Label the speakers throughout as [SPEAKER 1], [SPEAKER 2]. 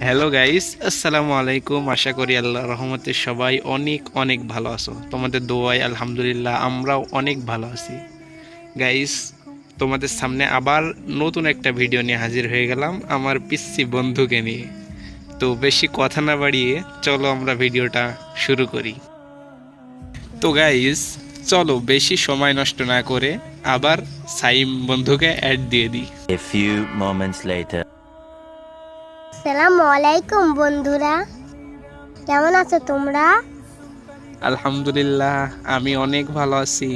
[SPEAKER 1] Hello guys, আসসালামু আলাইকুম। আশা করি আল্লাহর রহমতে সবাই অনেক অনেক ভালো আছো। তোমাদের দোয়ায় আলহামদুলিল্লাহ আমরাও অনেক ভালো আছি। গাইস, তোমাদের সামনে আবার নতুন একটা ভিডিও নিয়ে হাজির হয়ে গেলাম আমার পিচ্চি বন্ধুকে নিয়ে। তো বেশি কথা না বাড়িয়ে চলো আমরা ভিডিওটা শুরু করি। তো গাইস, চলো বেশি সময় নষ্ট না করে আবার সাইম বন্ধুকে অ্যাড দিয়ে দিই।
[SPEAKER 2] A few moments later.
[SPEAKER 3] আসসালামু আলাইকুম বন্ধুরা, কেমন আছো তোমরা?
[SPEAKER 1] আলহামদুলিল্লাহ আমি অনেক ভালো আছি।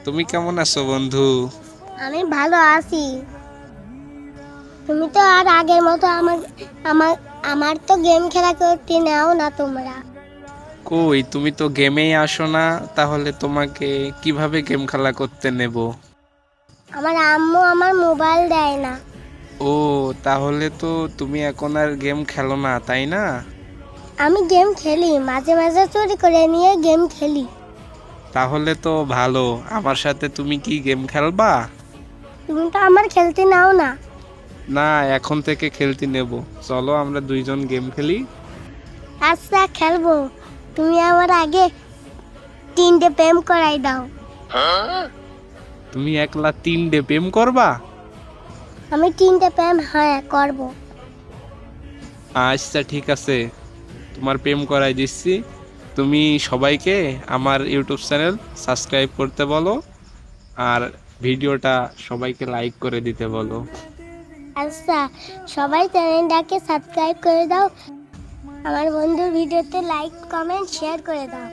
[SPEAKER 1] তুমি কেমন আছো বন্ধু?
[SPEAKER 3] আমি ভালো আছি। তুমি তো আর আগের মতো আমার আমার তো গেম খেলা করতে নাও না তোমরা।
[SPEAKER 1] কই, তুমি তো গেমেই আসো না, তাহলে তোমাকে কিভাবে গেম খেলা করতে নেব?
[SPEAKER 3] আমার আম্মু আমার মোবাইল দেয় না।
[SPEAKER 1] ও, তাহলে তো তুমি এখন আর গেম খেলো না, তাই না?
[SPEAKER 3] আমি গেম খেলি, মাঝে মাঝে চুরি করে নিয়ে গেম খেলি।
[SPEAKER 1] তাহলে তো ভালো, আমার সাথে তুমি কি গেম খেলবা?
[SPEAKER 3] তুমি তো আমার খেলতে নাও না।
[SPEAKER 1] না, এখন থেকে খেলতে নেব। চলো আমরা দুইজন গেম খেলি।
[SPEAKER 3] আচ্ছা খেলবো, তুমি আমার আগে 3টে প্রেম করাই দাও।
[SPEAKER 1] তুমি একলা 3 ডে প্রেম করবা?
[SPEAKER 3] আমি 3টে প্রেম হ্যাঁ করবো।
[SPEAKER 1] আচ্ছা ঠিক আছে, তোমার প্রেম করাই দিচ্ছি। তুমি সবাইকে আমার ইউটিউব চ্যানেল সাবস্ক্রাইব করতে বলো, আর ভিডিওটা সবাইকে লাইক করে দিতে বলো।
[SPEAKER 3] আচ্ছা, সবাই চ্যানেলটাকে সাবস্ক্রাইব করে দাও, আমার বন্ধুর ভিডিওতে লাইক কমেন্ট শেয়ার করে দাও।